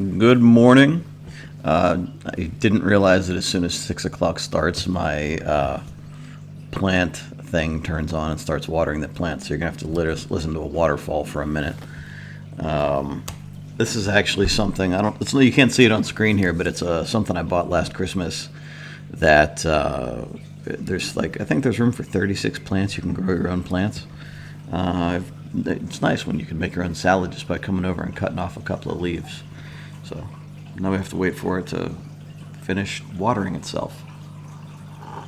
Good morning. I didn't realize that as soon as 6 o'clock starts, my plant thing turns on and starts watering the plant. So you're going to have to listen to a waterfall for a minute. This is actually something, you can't see it on screen here, but it's something I bought last Christmas that I think there's room for 36 plants. You can grow your own plants. It's nice when you can make your own salad just by coming over and cutting off a couple of leaves. So now we have to wait for it to finish watering itself. All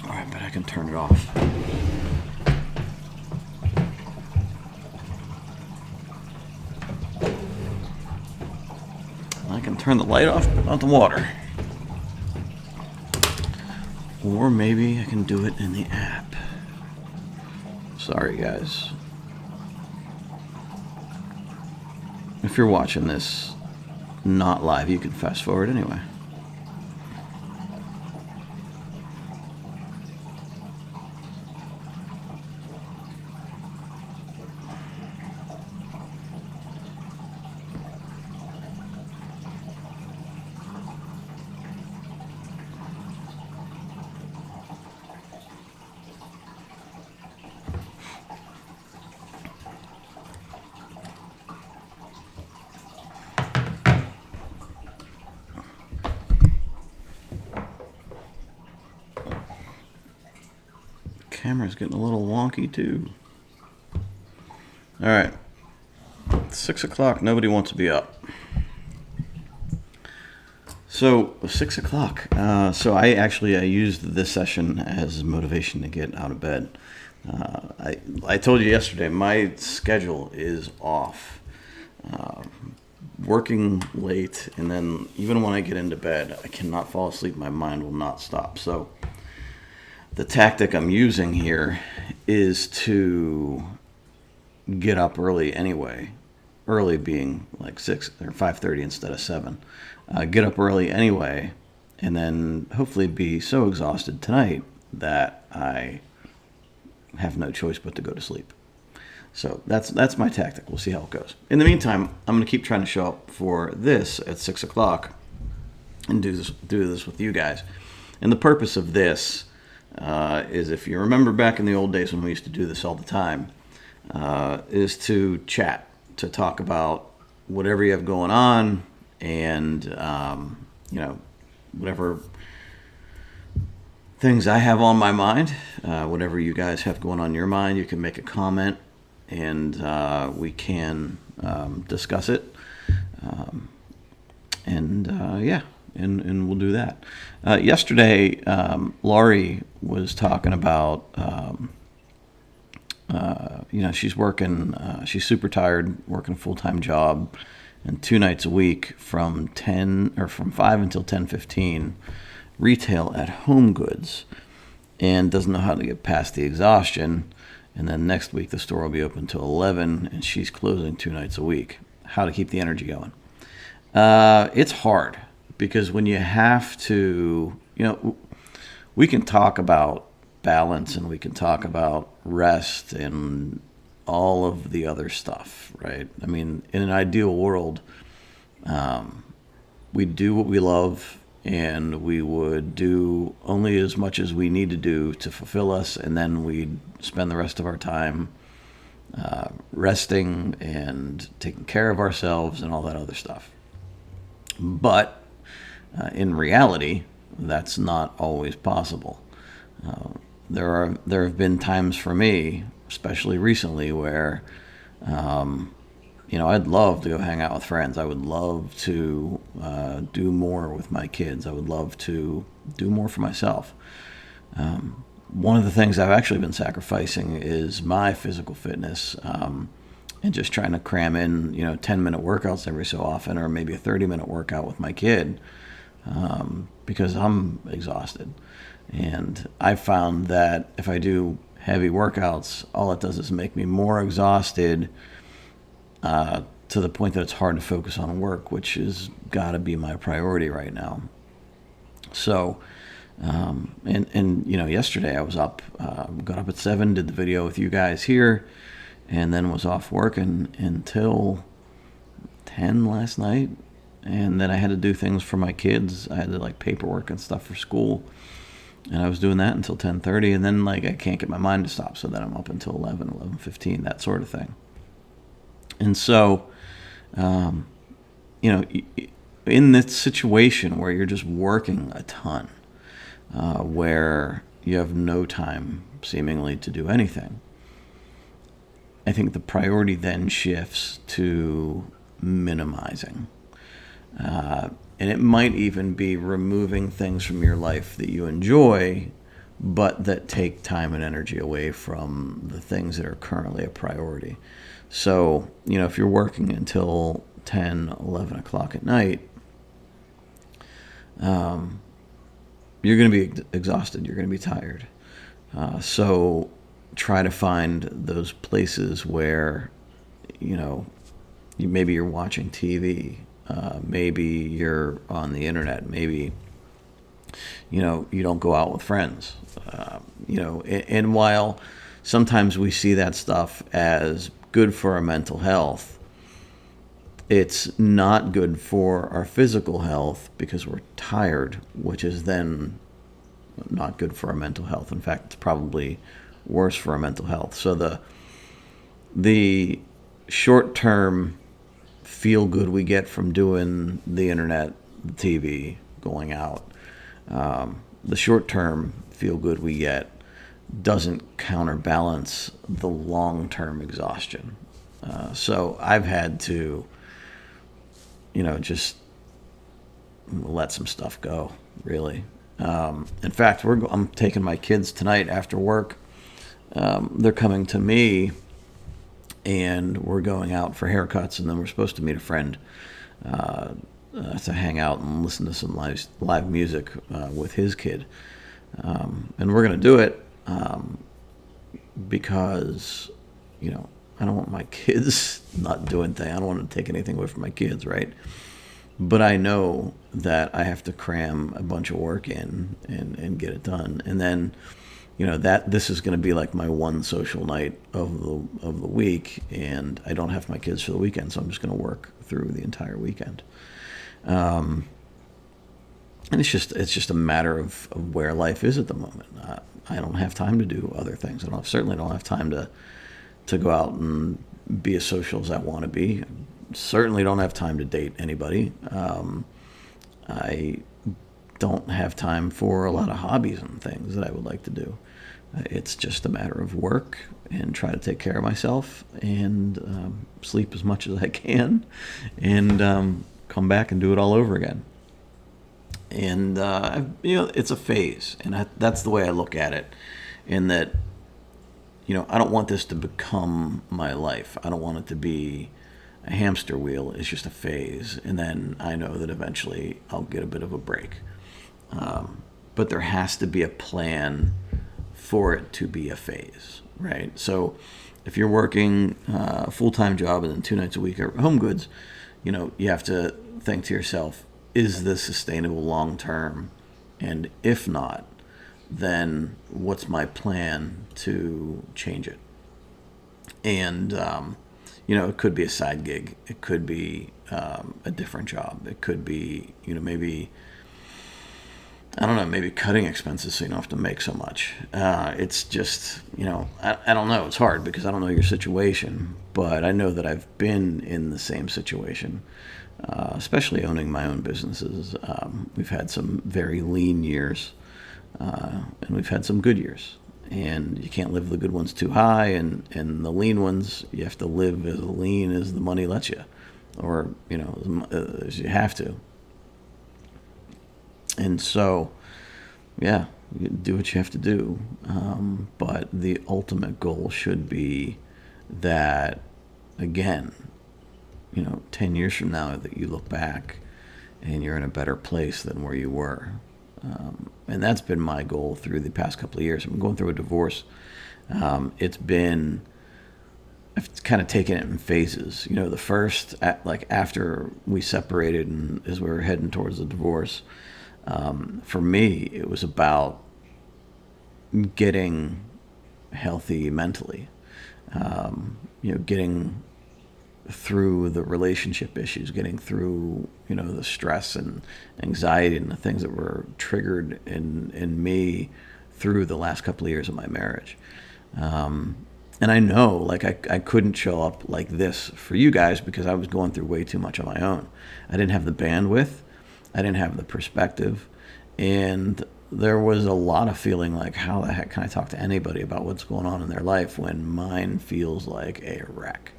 right, but I can turn it off. I can turn the light off, but not the water. Or maybe I can do it in the app. Sorry, guys. If you're watching this not live, you can fast forward anyway. Camera's getting a little wonky too. All right, 6 o'clock. Nobody wants to be up. So 6 o'clock. So I used this session as motivation to get out of bed. I told you yesterday my schedule is off. Working late, and then even when I get into bed, I cannot fall asleep. My mind will not stop. So the tactic I'm using here is to get up early anyway. Early being like 6 or 5:30 instead of 7. Get up early anyway, and then hopefully be so exhausted tonight that I have no choice but to go to sleep. So that's my tactic. We'll see how it goes. In the meantime, I'm going to keep trying to show up for this at 6 o'clock and do this with you guys. And the purpose of this is, if you remember back in the old days when we used to do this all the time, is to chat, to talk about whatever you have going on, and whatever things I have on my mind, whatever you guys have going on in your mind. You can make a comment, and we can discuss it. And we'll do that. Yesterday, Laurie was talking about, she's working, she's super tired, working a full-time job, and 2 nights a week from 5 until 10:15, retail at Home Goods, and doesn't know how to get past the exhaustion. And then next week the store will be open till 11, and she's closing 2 nights a week. How to keep the energy going? It's hard. Because when you have to, we can talk about balance, and we can talk about rest and all of the other stuff, right? I mean, in an ideal world, we do what we love, and we would do only as much as we need to do to fulfill us, and then we'd spend the rest of our time resting and taking care of ourselves and all that other stuff. But in reality, that's not always possible. There have been times for me, especially recently, where I'd love to go hang out with friends. I would love to do more with my kids. I would love to do more for myself. One of the things I've actually been sacrificing is my physical fitness, and just trying to cram in 10-minute workouts every so often, or maybe a 30-minute workout with my kid. Because I'm exhausted. And I found that if I do heavy workouts, all it does is make me more exhausted, to the point that it's hard to focus on work, which has got to be my priority right now. So, yesterday I was up, got up at 7, did the video with you guys here, and then was off working until 10 last night. And then I had to do things for my kids. I had to like paperwork and stuff for school. And I was doing that until 10:30. And then like I can't get my mind to stop. So then I'm up until 11:15, that sort of thing. And so, you know, in this situation where you're just working a ton, where you have no time seemingly to do anything, I think the priority then shifts to minimizing. And it might even be removing things from your life that you enjoy, but that take time and energy away from the things that are currently a priority. So, you know, if you're working until 10, 11 o'clock at night, you're going to be exhausted. You're going to be tired. So try to find those places where, you know, maybe you're watching TV. Maybe you're on the internet. Maybe, you know, you don't go out with friends. You know, and while sometimes we see that stuff as good for our mental health, it's not good for our physical health because we're tired, which is then not good for our mental health. In fact, it's probably worse for our mental health. So the short-term feel good we get from doing the internet, the TV, going out, the short-term feel good we get doesn't counterbalance the long-term exhaustion. So I've had to, you know, just let some stuff go, really. In fact, I'm taking my kids tonight after work. They're coming to me, and we're going out for haircuts, and then we're supposed to meet a friend to hang out and listen to some live music with his kid. And we're going to do it because, you know, I don't want my kids not doing things. I don't want to take anything away from my kids, right? But I know that I have to cram a bunch of work in and get it done. And then, you know, that this is going to be like my one social night of the week, and I don't have my kids for the weekend, so I'm just going to work through the entire weekend. And it's just a matter of where life is at the moment. I don't have time to do other things. Certainly don't have time to go out and be as social as I want to be. Certainly don't have time to date anybody. I don't have time for a lot of hobbies and things that I would like to do. It's just a matter of work and try to take care of myself and sleep as much as I can and come back and do it all over again. And, you know, it's a phase, and that's the way I look at it, in that, you know, I don't want this to become my life. I don't want it to be a hamster wheel. It's just a phase, and then I know that eventually I'll get a bit of a break. But there has to be a plan for it to be a phase, right? So if you're working a full-time job and then 2 nights a week at Home Goods, you know, you have to think to yourself, is this sustainable long-term? And if not, then what's my plan to change it? And, you know, it could be a side gig. It could be a different job. It could be, you know, maybe, I don't know, maybe cutting expenses so you don't have to make so much. It's just, you know, I don't know. It's hard because I don't know your situation, but I know that I've been in the same situation, especially owning my own businesses. We've had some very lean years, and we've had some good years. And you can't live the good ones too high, and the lean ones, you have to live as lean as the money lets you, or, you know, as you have to. And so, yeah, you do what you have to do. But the ultimate goal should be that, again, you know, 10 years from now, that you look back and you're in a better place than where you were. And that's been my goal through the past couple of years. I'm going through a divorce. I've kind of taken it in phases. You know, the first, like after we separated and as we were heading towards the divorce, for me, it was about getting healthy mentally, you know, getting through the relationship issues, getting through, the stress and anxiety and the things that were triggered in me through the last couple of years of my marriage. And I know, like, I couldn't show up like this for you guys because I was going through way too much on my own. I didn't have the bandwidth. I didn't have the perspective. And there was a lot of feeling like, how the heck can I talk to anybody about what's going on in their life when mine feels like a wreck?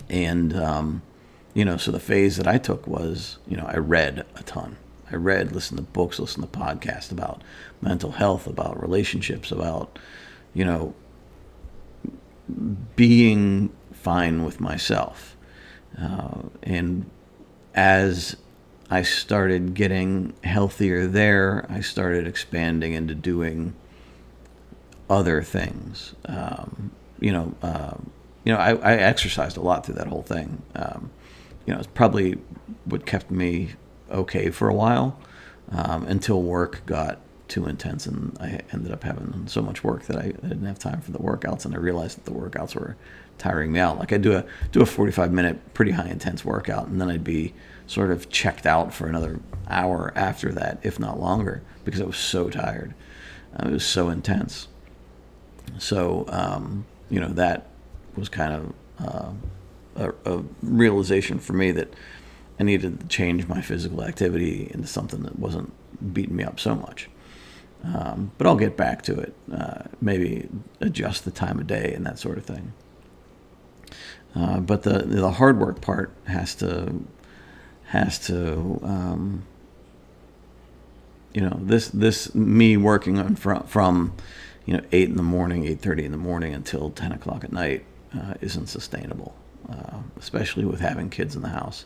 And, so the phase that I took was, I read a ton. I read, listened to books, listened to podcasts about mental health, about relationships, about, being fine with myself. And as I started getting healthier there, I started expanding into doing other things. I exercised a lot through that whole thing. It's probably what kept me okay for a while, until work got too intense, and I ended up having so much work that I didn't have time for the workouts, and I realized that the workouts were tiring me out. Like, I'd do a 45-minute pretty high intense workout, and then I'd be sort of checked out for another hour after that, if not longer, because I was so tired. It was so intense. So that was kind of a realization for me that I needed to change my physical activity into something that wasn't beating me up so much. But I'll get back to it. Maybe adjust the time of day and that sort of thing. But the hard work part has to this me working on from 8 in the morning, 8:30 in the morning until 10 o'clock at night isn't sustainable, especially with having kids in the house.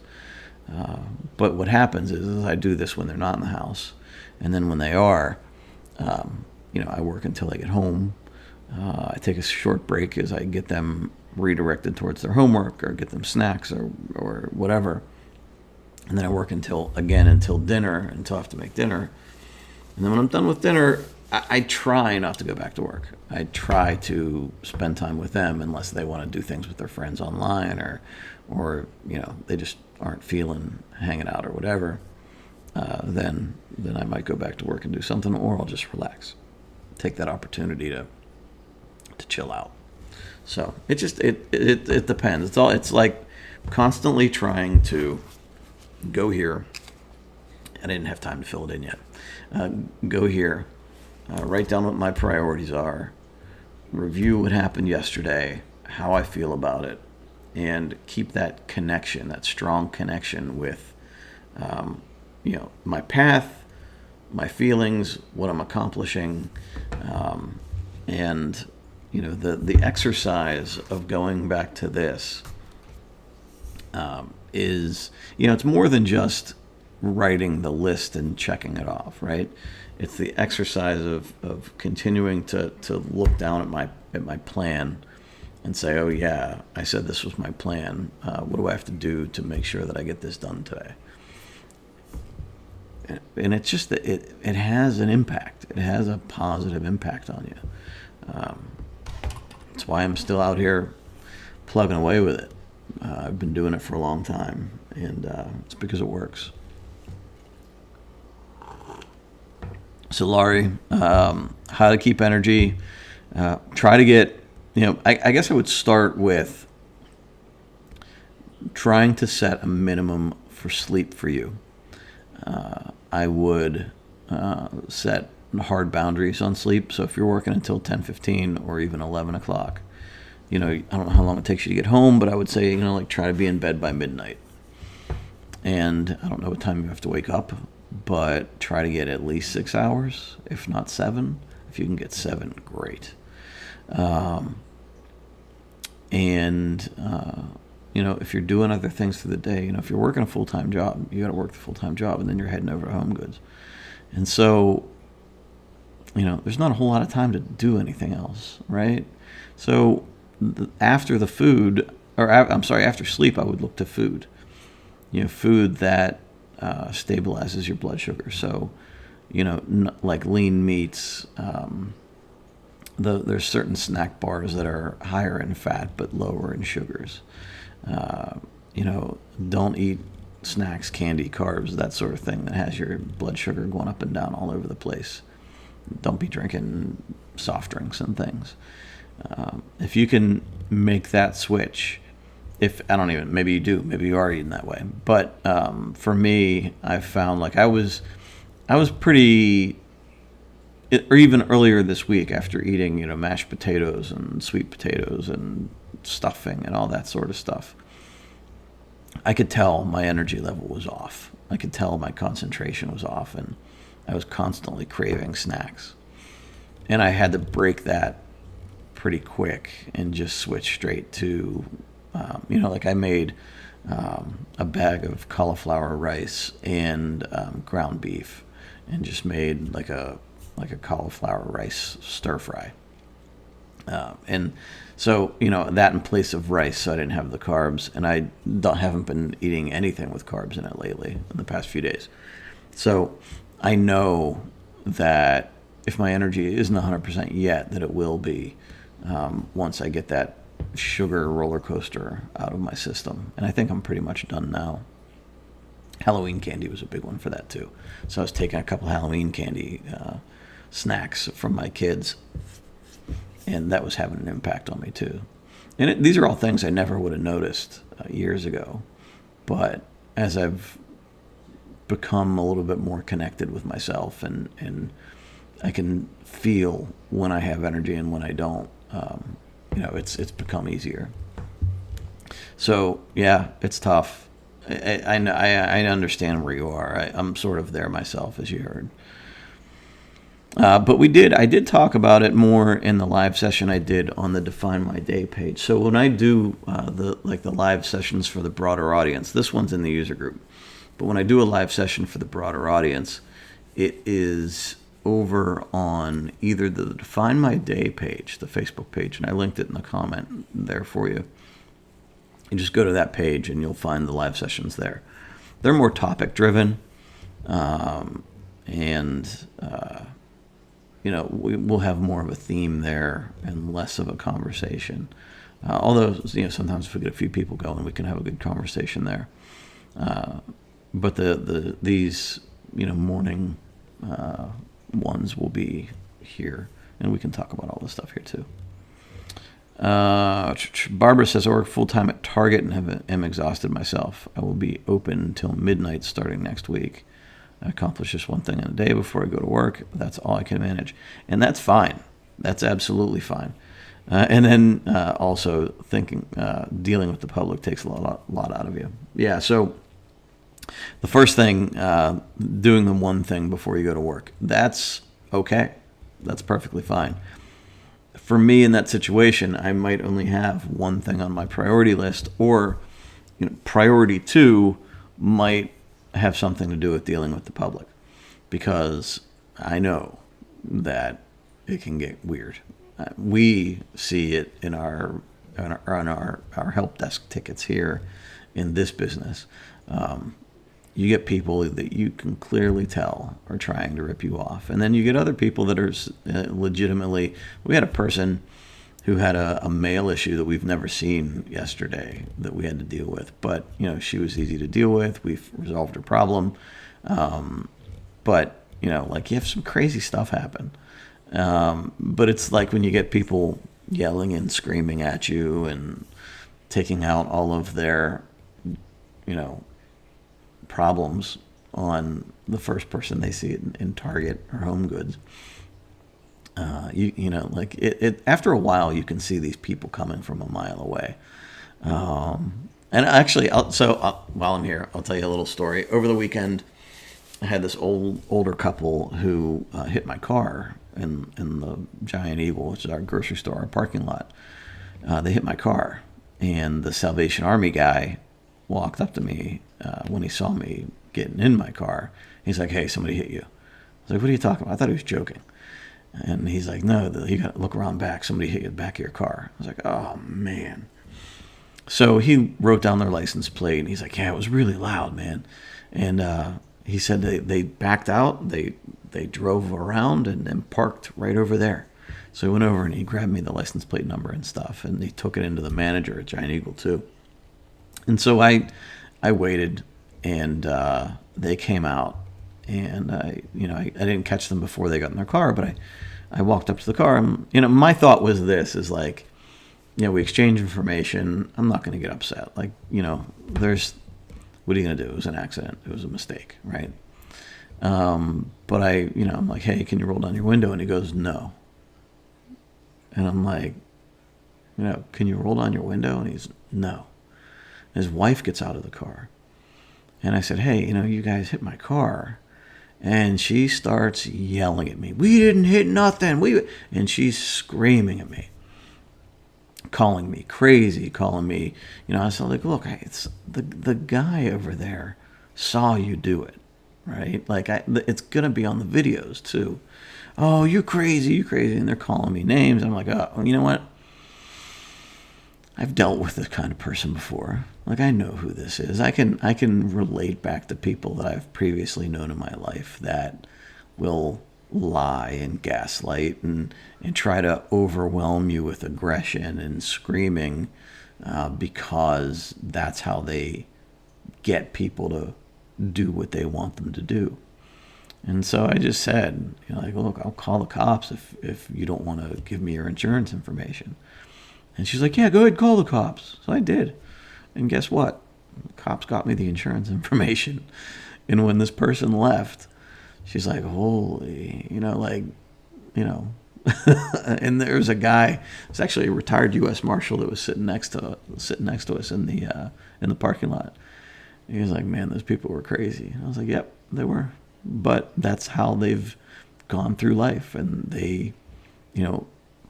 But what happens is I do this when they're not in the house, and then when they are, I work until I get home. I take a short break as I get them redirected towards their homework or get them snacks or whatever. And then I work until dinner, until I have to make dinner. And then when I'm done with dinner, I try not to go back to work. I try to spend time with them unless they want to do things with their friends online or they just aren't feeling hanging out or whatever. Then I might go back to work and do something, or I'll just relax. Take that opportunity to chill out. So it depends. It's like constantly trying to go here. I didn't have time to fill it in yet. Go here, write down what my priorities are, review what happened yesterday, how I feel about it, and keep that connection, that strong connection with, my path, my feelings, what I'm accomplishing, and the exercise of going back to this is, it's more than just writing the list and checking it off, right? It's the exercise of continuing to look down at my plan and say, oh yeah, I said this was my plan. What do I have to do to make sure that I get this done today? And it's just that it has an impact. It has a positive impact on you. That's why I'm still out here plugging away with it. I've been doing it for a long time, and it's because it works. So, Laurie, how to keep energy. Try to get, I guess I would start with trying to set a minimum for sleep for you. I would set hard boundaries on sleep. So if you're working until 10:15 or even 11 o'clock, I don't know how long it takes you to get home, but I would say, try to be in bed by midnight. And I don't know what time you have to wake up, but try to get at least 6 hours, if not 7. If you can get 7, great. If you're doing other things through the day, if you're working a full-time job, you got to work the full-time job, and then you're heading over to Home Goods. And so, there's not a whole lot of time to do anything else, right? So after sleep, I would look to food. Food that stabilizes your blood sugar. So, like lean meats. There's certain snack bars that are higher in fat but lower in sugars. Don't eat snacks, candy, carbs, that sort of thing that has your blood sugar going up and down all over the place. Don't be drinking soft drinks and things. If you can make that switch, maybe you do, maybe you are eating that way. But for me, I found like I was pretty, or even earlier this week after eating, mashed potatoes and sweet potatoes and stuffing and all that sort of stuff. I could tell my energy level was off. I could tell my concentration was off, and I was constantly craving snacks. And I had to break that pretty quick and just switch straight to, like I made a bag of cauliflower rice and ground beef, and just made like a cauliflower rice stir fry. And so, that in place of rice, so I didn't have the carbs, and I haven't been eating anything with carbs in it lately in the past few days. So I know that if my energy isn't 100% yet, that it will be once I get that sugar roller coaster out of my system. And I think I'm pretty much done now. Halloween candy was a big one for that too. So I was taking a couple Halloween candy snacks from my kids, and that was having an impact on me too. And these are all things I never would have noticed years ago. But as I've become a little bit more connected with myself, and I can feel when I have energy and when I don't, it's become easier. So yeah, it's tough. I understand where you are. I'm sort of there myself, as you heard. But I did talk about it more in the live session I did on the Define My Day page. So when I do the live sessions for the broader audience, this one's in the user group. But when I do a live session for the broader audience, it is over on either the Define My Day page, the Facebook page, and I linked it in the comment there for you. You just go to that page and you'll find the live sessions there. They're more topic driven, we'll have more of a theme there and less of a conversation. Although, sometimes if we get a few people going, we can have a good conversation there. But these morning ones will be here, and we can talk about all this stuff here too. Barbara says, I work full-time at Target and am exhausted myself. I will be open until midnight starting next week. I accomplish just one thing in a day before I go to work. That's all I can manage. And that's fine. That's absolutely fine. And then also thinking, dealing with the public takes a lot out of you. Yeah, so the first thing, doing the one thing before you go to work, that's okay. That's perfectly fine. For me in that situation, I might only have one thing on my priority list, or priority 2 might have something to do with dealing with the public, because I know that it can get weird. We see it on our help desk tickets here in this business. You get people that you can clearly tell are trying to rip you off, and then you get other people that are legitimately. We had a person who had a mail issue that we've never seen yesterday that we had to deal with. But, she was easy to deal with. We've resolved her problem. But, you have some crazy stuff happen. But it's like when you get people yelling and screaming at you and taking out all of their, problems on the first person they see in Target or Home Goods. After a while, you can see these people coming from a mile away. And actually, while I'm here, I'll tell you a little story. Over the weekend, I had this older couple who hit my car in the Giant Eagle, which is our grocery store, our parking lot. They hit my car, and the Salvation Army guy walked up to me when he saw me getting in my car. He's like, "Hey, somebody hit you." I was like, "What are you talking about?" I thought he was joking. And he's like, "No, you got to look around back. Somebody hit you in the back of your car." I was like, "Oh, man." So he wrote down their license plate, and he's like, "Yeah, it was really loud, man." And he said they backed out, they drove around and then parked right over there. So he went over and he grabbed me the license plate number and stuff, and he took it into the manager at Giant Eagle too. And so I waited, and they came out, and I didn't catch them before they got in their car, but I walked up to the car, and my thought was this: is like, we exchange information. I'm not going to get upset. Like, there's, what are you going to do? It was an accident. It was a mistake, right? But I'm like, hey, can you roll down your window? And he goes, no. And I'm like, can you roll down your window? And he's, no. His wife gets out of the car. And I said, hey, you guys hit my car. And she starts yelling at me. We didn't hit nothing. And she's screaming at me, calling me crazy, calling me, I was like, look, it's the guy over there saw you do it, right? Like, it's going to be on the videos too. Oh, you crazy. And they're calling me names. I'm like, oh, you know what? I've dealt with this kind of person before. Like, I know who this is. I can relate back to people that I've previously known in my life that will lie and gaslight and try to overwhelm you with aggression and screaming because that's how they get people to do what they want them to do. And so I just said, look, I'll call the cops if you don't want to give me your insurance information. And she's like, yeah, go ahead, call the cops. So I did. And guess what? The cops got me the insurance information. And when this person left, she's like, holy, and there was a guy, it's actually a retired U.S. Marshal that was sitting next to us in the parking lot. He was like, man, those people were crazy. And I was like, yep, they were. But that's how they've gone through life. And they,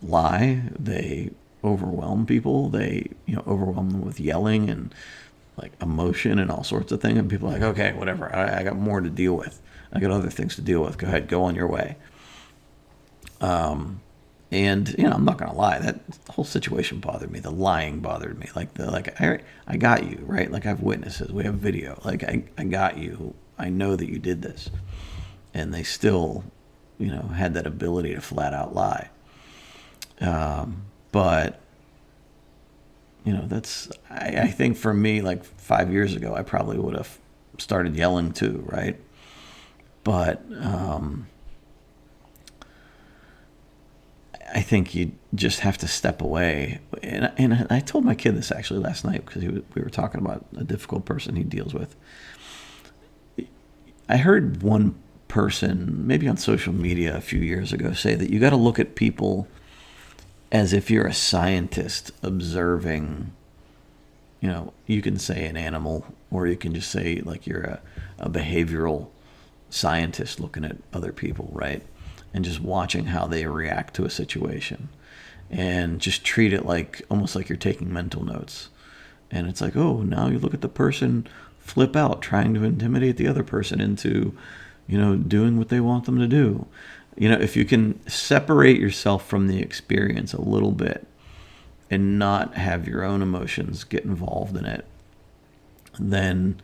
lie. They overwhelm people. They, overwhelm them with yelling and like emotion and all sorts of things. And people are like, okay, whatever. I got more to deal with. I got other things to deal with. Go ahead, go on your way. And I'm not gonna lie, that whole situation bothered me. The lying bothered me. I got you, right? Like, I have witnesses. We have video. Like, I got you. I know that you did this. And they still, had that ability to flat out lie. But I think for me, like 5 years ago, I probably would have started yelling too, right? But I think you just have to step away. And I told my kid this actually last night because we were talking about a difficult person he deals with. I heard one person, maybe on social media a few years ago, say that you got to look at people as if you're a scientist observing, you can say an animal, or you can just say like you're a behavioral scientist looking at other people, right? And just watching how they react to a situation, and just treat it like almost like you're taking mental notes. And it's like, oh, now you look at the person flip out, trying to intimidate the other person into, doing what they want them to do. If you can separate yourself from the experience a little bit and not have your own emotions get involved in it, then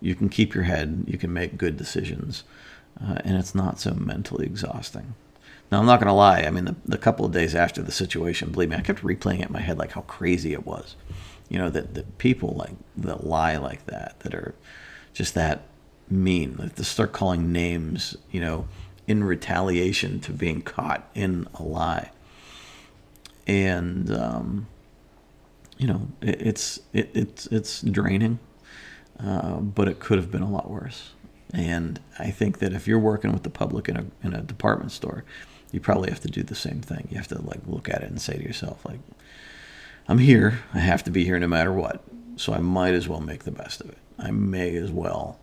you can keep your head, you can make good decisions, and it's not so mentally exhausting. Now, I'm not going to lie. I mean, the couple of days after the situation, believe me, I kept replaying it in my head like how crazy it was. That people like that lie like that are just that mean. Like, to start calling names, in retaliation to being caught in a lie. And it's draining, but it could have been a lot worse. And I think that if you're working with the public in a department store, you probably have to do the same thing. You have to like look at it and say to yourself, like, I'm here. I have to be here no matter what. So I might as well make the best of it. I may as well,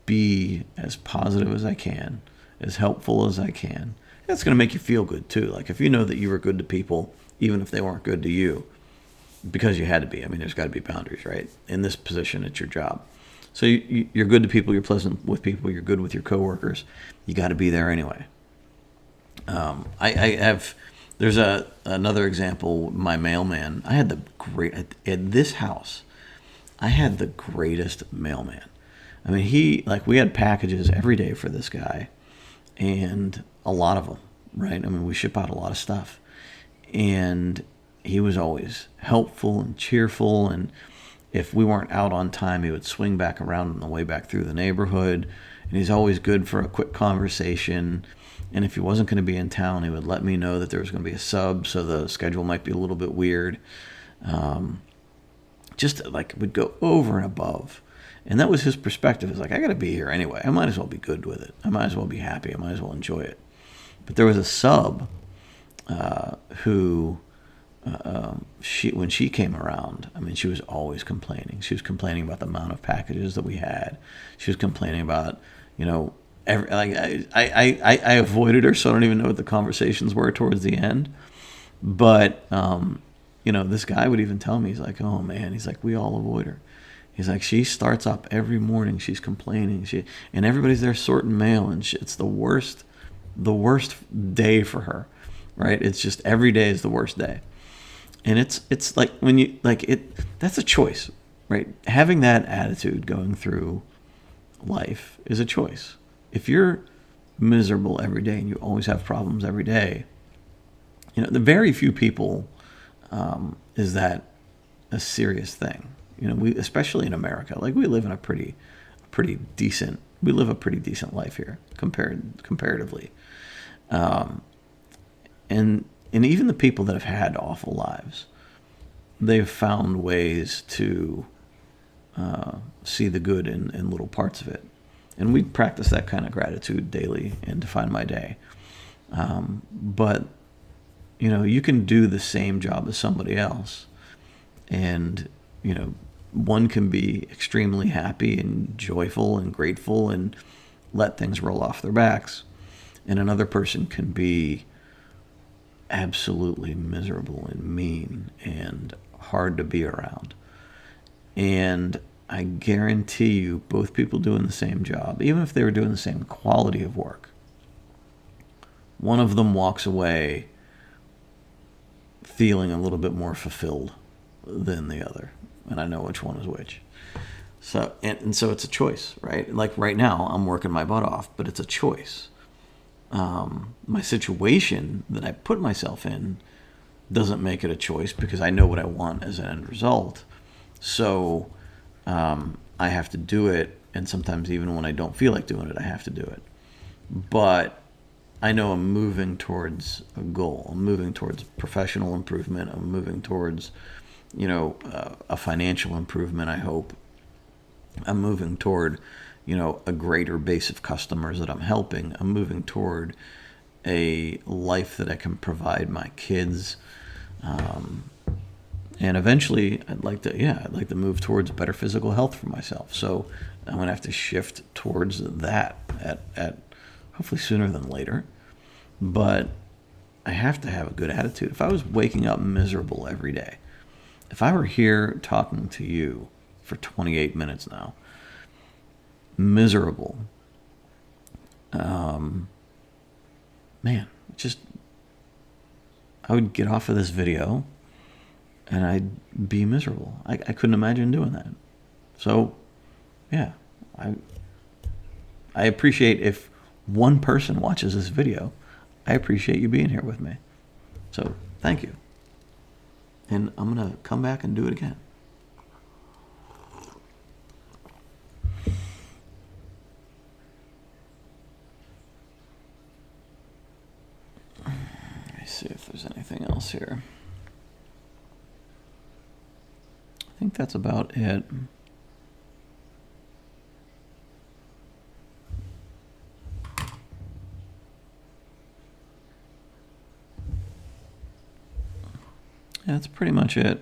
be as positive as I can, as helpful as I can. That's going to make you feel good too. Like, if you know that you were good to people, even if they weren't good to you, because you had to be. I mean, there's got to be boundaries, right? In this position, it's your job. So you're good to people. You're pleasant with people. You're good with your coworkers. You got to be there anyway. There's another example. My mailman. I had at this house. I had the greatest mailman. I mean, we had packages every day for this guy, and a lot of them, right? I mean, we ship out a lot of stuff, and he was always helpful and cheerful, and if we weren't out on time, he would swing back around on the way back through the neighborhood, and he's always good for a quick conversation. And if he wasn't going to be in town, he would let me know that there was going to be a sub, so the schedule might be a little bit weird. Just like would go over and above. And that was his perspective. It's like, I got to be here anyway. I might as well be good with it. I might as well be happy. I might as well enjoy it. But there was a sub who, when she came around, I mean, she was always complaining. She was complaining about the amount of packages that we had. She was complaining about, I avoided her, so I don't even know what the conversations were towards the end. But, this guy would even tell me, he's like, oh man, he's like, we all avoid her. He's like, she starts up every morning, she's complaining, and everybody's there sorting mail, and it's the worst day for her, right? It's just every day is the worst day. And it's like when you, like it, that's a choice, right? Having that attitude going through life is a choice. If you're miserable every day and you always have problems every day, the very few people, is that a serious thing. We, especially in America, like we live in a pretty decent life here comparatively. And even the people that have had awful lives, they've found ways to see the good in little parts of it. And we practice that kind of gratitude daily in Define My Day. But, you can do the same job as somebody else. And, one can be extremely happy and joyful and grateful and let things roll off their backs. And another person can be absolutely miserable and mean and hard to be around. And I guarantee you, both people doing the same job, even if they were doing the same quality of work, one of them walks away feeling a little bit more fulfilled than the other. And I know which one is which. So, and so it's a choice, right? Like right now, I'm working my butt off, but it's a choice. My situation that I put myself in doesn't make it a choice because I know what I want as an end result. So I have to do it, and sometimes even when I don't feel like doing it, I have to do it. But I know I'm moving towards a goal. I'm moving towards professional improvement. I'm moving towards, a financial improvement, I hope. I'm moving toward, a greater base of customers that I'm helping. I'm moving toward a life that I can provide my kids. And eventually I'd like to move towards better physical health for myself. So I'm going to have to shift towards that at hopefully sooner than later. But I have to have a good attitude. If I was waking up miserable every day, if I were here talking to you for 28 minutes now, miserable, man, I would get off of this video and I'd be miserable. I couldn't imagine doing that. So, yeah, I appreciate if one person watches this video. I appreciate you being here with me. So, thank you. And I'm going to come back and do it again. Let me see if there's anything else here. I think that's about it. Yeah, that's pretty much it.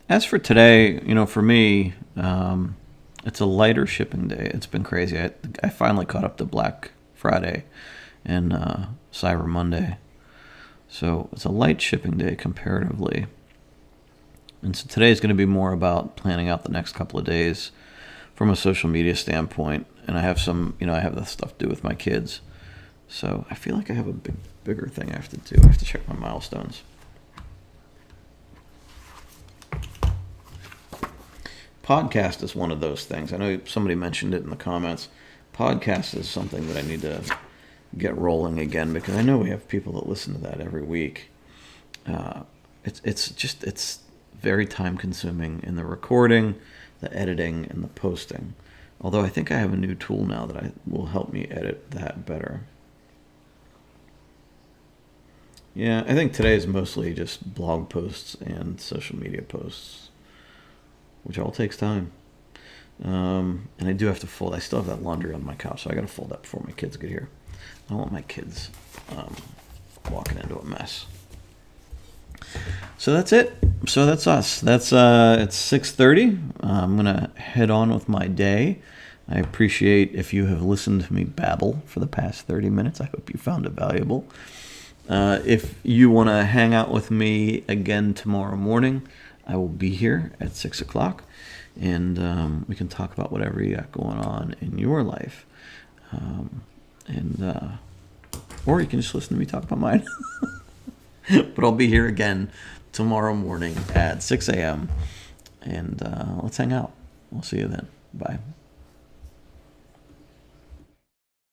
As for today, for me, it's a lighter shipping day. It's been crazy. I finally caught up to Black Friday and Cyber Monday. So it's a light shipping day comparatively. And so today is going to be more about planning out the next couple of days from a social media standpoint. And I have some, I have the stuff to do with my kids. So I feel like I have a bigger thing I have to do. I have to check my milestones. Podcast is one of those things. I know somebody mentioned it in the comments. Podcast is something that I need to get rolling again because I know we have people that listen to that every week. it's very time consuming in the recording, the editing, and the posting. Although I think I have a new tool now that will help me edit that better. Yeah, I think today is mostly just blog posts and social media posts, which all takes time. And I do have to fold. I still have that laundry on my couch, so I got to fold that before my kids get here. I don't want my kids walking into a mess. So that's it. So that's us. That's it's 6:30. I'm gonna head on with my day. I appreciate if you have listened to me babble for the past 30 minutes. I hope you found it valuable. If you want to hang out with me again tomorrow morning, I will be here at 6 o'clock, and we can talk about whatever you got going on in your life. Or you can just listen to me talk about mine. But I'll be here again tomorrow morning at 6 a.m. And let's hang out. We'll see you then. Bye.